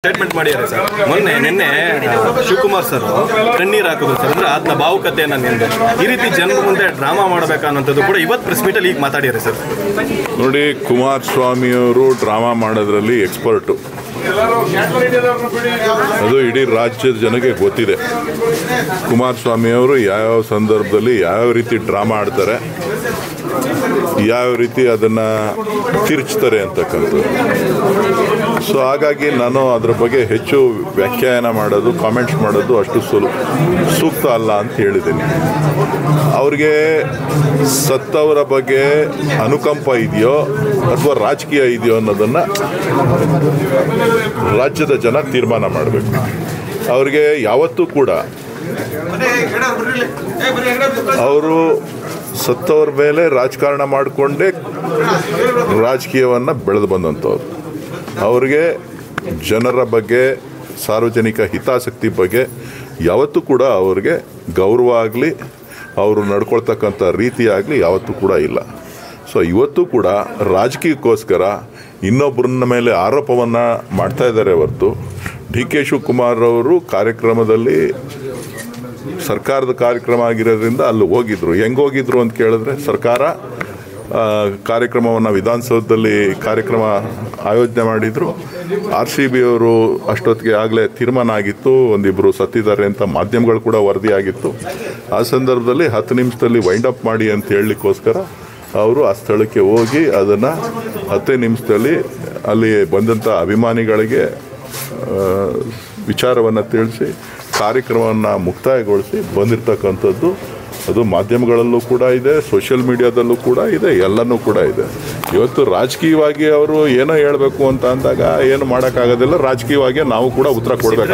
Statement ಮಾಡಿದ್ದಾರೆ sir. ನಿನ್ನೆ Shivakumar sir ಕಣ್ಣೀರು ಹಾಕಿದ್ರು ಸರ್. ಅಂದ್ರೆ ಅದನ್ನ ಭಾವುಕತೆಯನ್ನು ನಿಂದು ಈ ರೀತಿ ಜನರ ಮುಂದೆ ಡ್ರಾಮಾ ಮಾಡಬೇಕನ್ನೋಂಥದ್ದು ಕೂಡ ಇವತ್ತು ಪ್ರೆಸ್ ಮೀಟಲ್ಲಿ ಈಗ ಮಾತಾಡಿದ್ದಾರೆ ಸರ್. ನೋಡಿ, ಕುಮಾರಸ್ವಾಮಿಯವರು ಡ್ರಾಮಾ ಮಾಡೋದ್ರಲ್ಲಿ ಎಕ್ಸ್ಪರ್ಟು. ಅದು ಇಡೀ ರಾಜ್ಯದ ಜನಕ್ಕೆ ಗೊತ್ತಿದೆ. ಕುಮಾರಸ್ವಾಮಿಯವರು ಯಾವ್ಯಾವ ಸಂದರ್ಭದಲ್ಲಿ ಯಾವ್ಯಾವ ರೀತಿ ಡ್ರಾಮಾ ಆಡ್ತಾರೆ, ಯಾವ ರೀತಿ ಅದನ್ನು ತಿರ್ಚ್ತಾರೆ ಅಂತಕ್ಕಂಥದ್ದು. ಸೊ ಹಾಗಾಗಿ ನಾನು ಅದರ ಬಗ್ಗೆ ಹೆಚ್ಚು ವ್ಯಾಖ್ಯಾನ ಮಾಡೋದು, ಕಾಮೆಂಟ್ಸ್ ಮಾಡೋದು ಅಷ್ಟು ಸೂಕ್ತ ಅಲ್ಲ ಅಂತ ಹೇಳಿದ್ದೀನಿ. ಅವ್ರಿಗೆ ಸತ್ತವರ ಬಗ್ಗೆ ಅನುಕಂಪ ಇದೆಯೋ ಅಥವಾ ರಾಜಕೀಯ ಇದೆಯೋ ಅನ್ನೋದನ್ನು ರಾಜ್ಯದ ಜನ ತೀರ್ಮಾನ ಮಾಡಬೇಕು. ಅವ್ರಿಗೆ ಯಾವತ್ತೂ ಕೂಡ ಅವರು ಸತ್ತವರ ಮೇಲೆ ರಾಜಕಾರಣ ಮಾಡಿಕೊಂಡೇ ರಾಜಕೀಯವನ್ನು ಬೆಳೆದು ಬಂದಂಥವ್ರು. ಅವ್ರಿಗೆ ಜನರ ಬಗ್ಗೆ, ಸಾರ್ವಜನಿಕ ಹಿತಾಸಕ್ತಿ ಬಗ್ಗೆ ಯಾವತ್ತೂ ಕೂಡ ಅವ್ರಿಗೆ ಗೌರವ ಆಗಲಿ, ಅವರು ನಡ್ಕೊಳ್ತಕ್ಕಂಥ ರೀತಿ ಆಗಲಿ ಯಾವತ್ತೂ ಕೂಡ ಇಲ್ಲ. ಸೊ ಇವತ್ತು ಕೂಡ ರಾಜಕೀಯಕ್ಕೋಸ್ಕರ ಇನ್ನೊಬ್ಬರನ್ನ ಮೇಲೆ ಆರೋಪವನ್ನು ಮಾಡ್ತಾ ಇದ್ದಾರೆ ಹೊರತು, ಡಿ ಕೆ ಶಿವಕುಮಾರ್ ಅವರು ಕಾರ್ಯಕ್ರಮದಲ್ಲಿ ಸರ್ಕಾರದ ಕಾರ್ಯಕ್ರಮ ಆಗಿರೋದ್ರಿಂದ ಅಲ್ಲಿ ಹೋಗಿದ್ರು. ಹೆಂಗೆ ಹೋಗಿದ್ರು ಅಂತ ಕೇಳಿದ್ರೆ, ಸರ್ಕಾರ ಕಾರ್ಯಕ್ರಮವನ್ನು ವಿಧಾನಸೌಧದಲ್ಲಿ ಕಾರ್ಯಕ್ರಮ ಆಯೋಜನೆ ಮಾಡಿದರು. RCB ಅವರು ಅಷ್ಟೊತ್ತಿಗೆ ಆಗಲೇ ತೀರ್ಮಾನ ಆಗಿತ್ತು, ಒಂದಿಬ್ಬರು ಸತ್ತಿದ್ದಾರೆ ಅಂತ ಮಾಧ್ಯಮಗಳು ಕೂಡ ವರದಿಯಾಗಿತ್ತು. ಆ ಸಂದರ್ಭದಲ್ಲಿ 10 ನಿಮಿಷದಲ್ಲಿ ವೈಂಡ್ ಅಪ್ ಮಾಡಿ ಅಂತ ಹೇಳಲಿಕ್ಕೋಸ್ಕರ ಅವರು ಆ ಸ್ಥಳಕ್ಕೆ ಹೋಗಿ ಅದನ್ನು 10 ನಿಮಿಷದಲ್ಲಿ ಅಲ್ಲಿ ಬಂದಂಥ ಅಭಿಮಾನಿಗಳಿಗೆ ವಿಚಾರವನ್ನು ತಿಳಿಸಿ ಕಾರ್ಯಕ್ರಮವನ್ನು ಮುಕ್ತಾಯಗೊಳಿಸಿ ಬಂದಿರತಕ್ಕಂಥದ್ದು. ಅದು ಮಾಧ್ಯಮಗಳಲ್ಲೂ ಕೂಡ ಇದೆ, ಸೋಷಿಯಲ್ ಮೀಡಿಯಾದಲ್ಲೂ ಕೂಡ ಇದೆ, ಎಲ್ಲನೂ ಕೂಡ ಇದೆ. ಇವತ್ತು ರಾಜಕೀಯವಾಗಿ ಅವರು ಏನೋ ಹೇಳಬೇಕು ಅಂತ ಅಂದಾಗ ಏನು ಮಾಡೋಕ್ಕಾಗೋದಿಲ್ಲ. ರಾಜಕೀಯವಾಗಿ ನಾವು ಕೂಡ ಉತ್ತರ ಕೊಡಬೇಕು.